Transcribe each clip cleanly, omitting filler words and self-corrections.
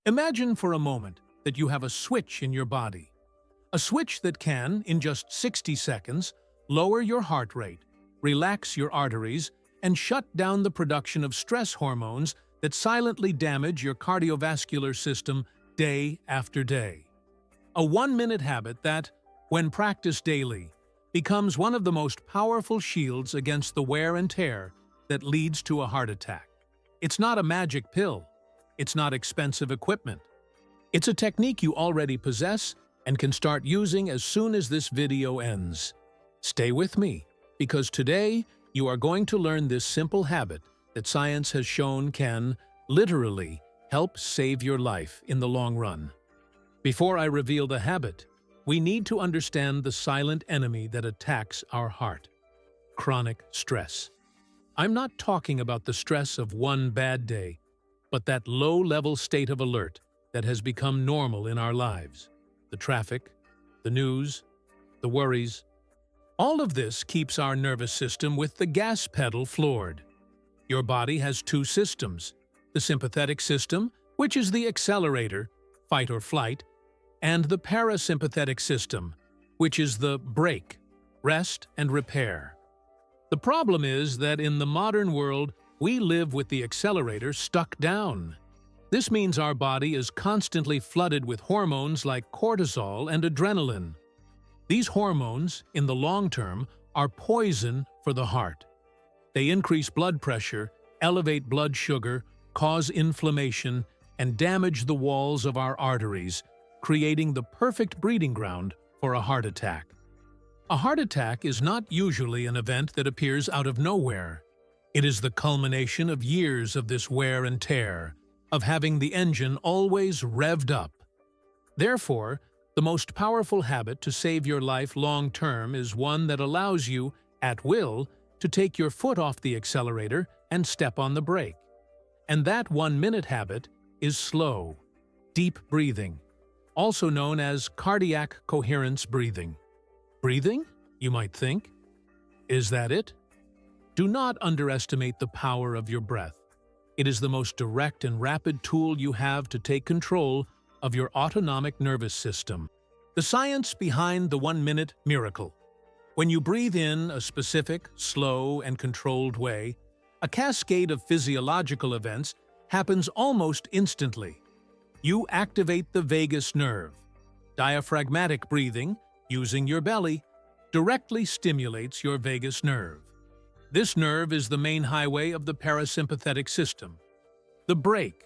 Imagine for a moment that you have a switch in your body. A switch that can, in just 60 seconds, lower your heart rate, relax your arteries, and shut down the production of stress hormones that silently damage your cardiovascular system day after day. A 1-minute habit that, when practiced daily, becomes one of the most powerful shields against the wear and tear that leads to a heart attack. It's not a magic pill. It's not expensive equipment. It's a technique you already possess and can start using as soon as this video ends. Stay with me, because today you are going to learn this simple habit that science has shown can, literally, help save your life in the long run. Before I reveal the habit, we need to understand the silent enemy that attacks our heart: chronic stress. I'm not talking about the stress of one bad day, but that low-level state of alert that has become normal in our lives. The traffic, the news, the worries. All of this keeps our nervous system with the gas pedal floored. Your body has two systems: the sympathetic system, which is the accelerator, fight or flight, and the parasympathetic system, which is the brake, rest and repair. The problem is that in the modern world, we live with the accelerator stuck down. This means our body is constantly flooded with hormones like cortisol and adrenaline. These hormones, in the long term, are poison for the heart. They increase blood pressure, elevate blood sugar, cause inflammation, and damage the walls of our arteries, creating the perfect breeding ground for a heart attack. A heart attack is not usually an event that appears out of nowhere. It is the culmination of years of this wear and tear, of having the engine always revved up. Therefore, the most powerful habit to save your life long-term is one that allows you, at will, to take your foot off the accelerator and step on the brake. And that 1-minute habit is slow, deep breathing, also known as cardiac coherence breathing. Breathing, you might think? Is that it? Do not underestimate the power of your breath. It is the most direct and rapid tool you have to take control of your autonomic nervous system. The science behind the 1-minute miracle. When you breathe in a specific, slow, and controlled way, a cascade of physiological events happens almost instantly. You activate the vagus nerve. Diaphragmatic breathing, using your belly, directly stimulates your vagus nerve. This nerve is the main highway of the parasympathetic system. The brake.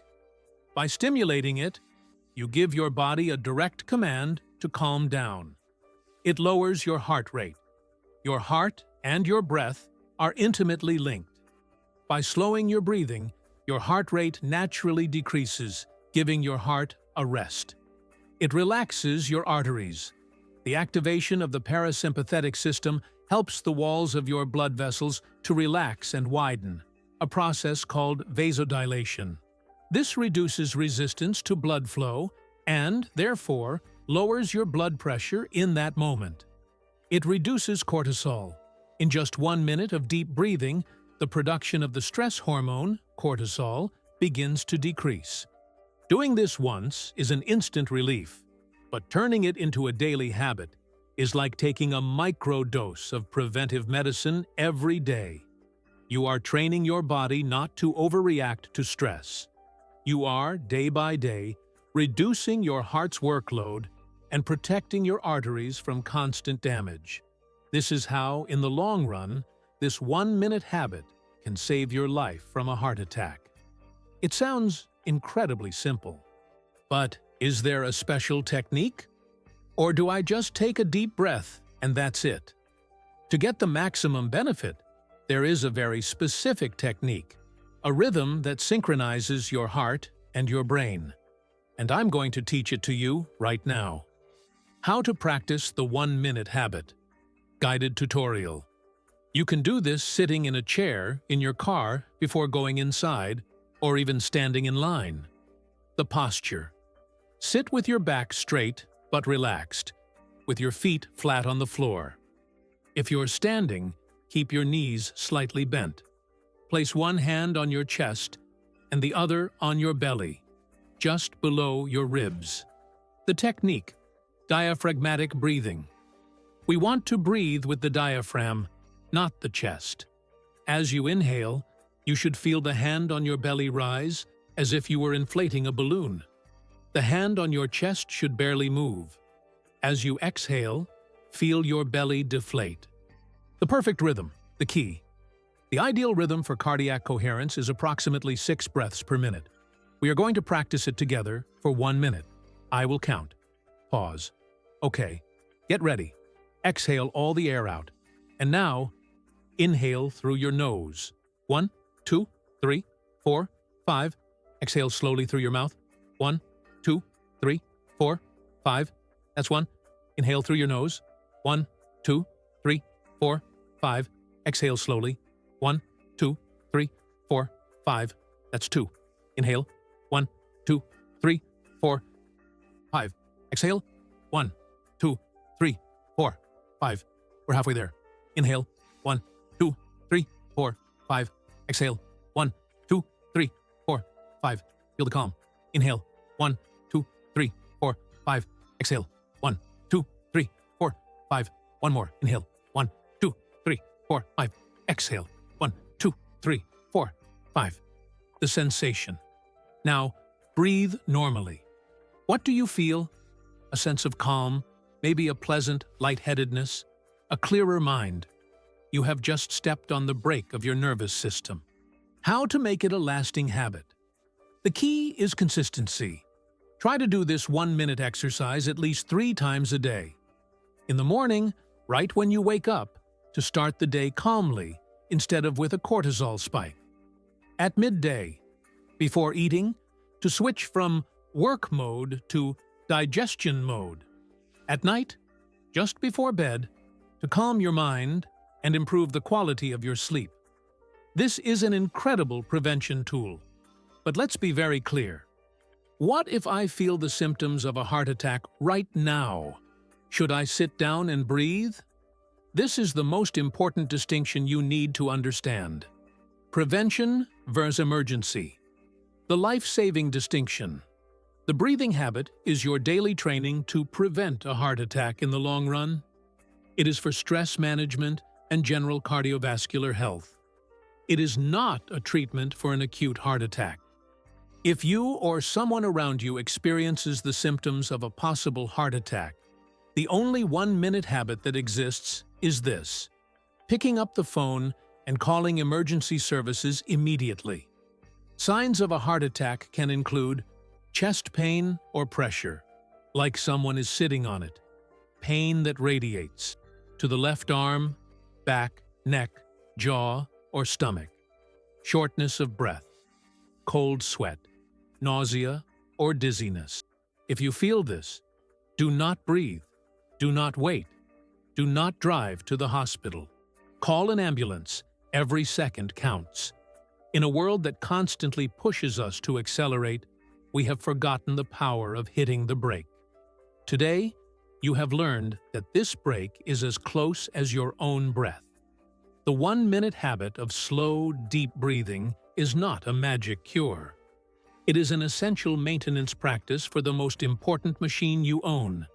By stimulating it, you give your body a direct command to calm down. It lowers your heart rate. Your heart and your breath are intimately linked. By slowing your breathing, your heart rate naturally decreases, giving your heart a rest. It relaxes your arteries. The activation of the parasympathetic system helps the walls of your blood vessels to relax and widen, a process called vasodilation. This reduces resistance to blood flow and, therefore, lowers your blood pressure in that moment. It reduces cortisol. In just 1 minute of deep breathing, the production of the stress hormone, cortisol, begins to decrease. Doing this once is an instant relief, but turning it into a daily habit is like taking a micro-dose of preventive medicine every day. You are training your body not to overreact to stress. You are, day by day, reducing your heart's workload and protecting your arteries from constant damage. This is how, in the long run, this 1-minute habit can save your life from a heart attack. It sounds incredibly simple. But is there a special technique? Or do I just take a deep breath and that's it? To get the maximum benefit, there is a very specific technique, a rhythm that synchronizes your heart and your brain. And I'm going to teach it to you right now. How to practice the 1-minute habit. Guided tutorial. You can do this sitting in a chair in your car before going inside, or even standing in line. The posture. Sit with your back straight but relaxed, with your feet flat on the floor. If you're standing, keep your knees slightly bent. Place one hand on your chest and the other on your belly. just below your ribs. The technique: diaphragmatic breathing. We want to breathe with the diaphragm, not the chest. As you inhale, you should feel the hand on your belly rise as if you were inflating a balloon. The hand on your chest should barely move. As you exhale, feel your belly deflate. The perfect rhythm, the key. The ideal rhythm for cardiac coherence is approximately 6 breaths per minute. We are going to practice it together for 1 minute. I will count. Pause. Okay. Get ready. Exhale all the air out. And now, inhale through your nose. 1, 2, 3, 4, 5. Exhale slowly through your mouth. 1, 2, 3, 4, 5. That's 1. Inhale through your nose. 1, 2, 3, 4, 5. Exhale slowly. 1, 2, 3, 4, 5. That's 2. Inhale. 1, 2, 3, 4, 5. Exhale. 1, 2, 3, 4, 5. We're halfway there. Inhale. 1, 2, 3, 4, 5. Exhale. 1, 2, 3, 4, 5. Feel the calm. Inhale. 1, 2, 3, 4, 5. Exhale. 1, 2, 3, 4, 5. One more. Inhale. 1, 2, 3, 4, 5. Exhale. 1, 2, 3, 4, 5. The sensation. Now, breathe normally. What do you feel? A sense of calm, maybe a pleasant lightheadedness, a clearer mind. You have just stepped on the brake of your nervous system. How to make it a lasting habit? The key is consistency. Try to do this 1-minute exercise at least 3 times a day. In the morning, right when you wake up, to start the day calmly instead of with a cortisol spike. At midday, before eating, to switch from work mode to digestion mode. At night, just before bed, to calm your mind and improve the quality of your sleep. This is an incredible prevention tool. But let's be very clear. What if I feel the symptoms of a heart attack right now? Should I sit down and breathe? This is the most important distinction you need to understand. Prevention versus emergency. The life-saving distinction. The breathing habit is your daily training to prevent a heart attack in the long run. It is for stress management and general cardiovascular health. It is not a treatment for an acute heart attack. If you or someone around you experiences the symptoms of a possible heart attack, the only 1-minute habit that exists is this: picking up the phone and calling emergency services immediately. Signs of a heart attack can include chest pain or pressure, like someone is sitting on it, pain that radiates to the left arm, back, neck, jaw, or stomach, shortness of breath, cold sweat, nausea, or dizziness. If you feel this, do not breathe, do not wait, do not drive to the hospital. Call an ambulance. Every second counts. In a world that constantly pushes us to accelerate, we have forgotten the power of hitting the brake. Today, you have learned that this brake is as close as your own breath. The 1-minute habit of slow, deep breathing is not a magic cure. It is an essential maintenance practice for the most important machine you own,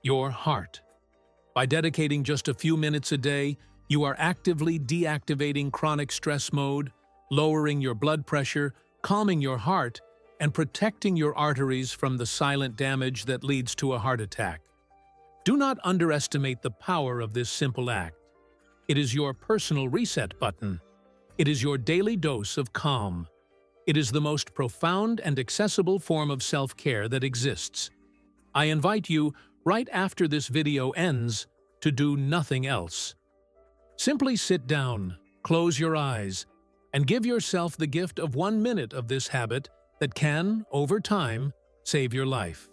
your heart. By dedicating just a few minutes a day, you are actively deactivating chronic stress mode, lowering your blood pressure, calming your heart, and protecting your arteries from the silent damage that leads to a heart attack. Do not underestimate the power of this simple act. It is your personal reset button. It is your daily dose of calm. It is the most profound and accessible form of self-care that exists. I invite you, right after this video ends, to do nothing else. Simply sit down, close your eyes, and give yourself the gift of 1 minute of this habit that can, over time, save your life.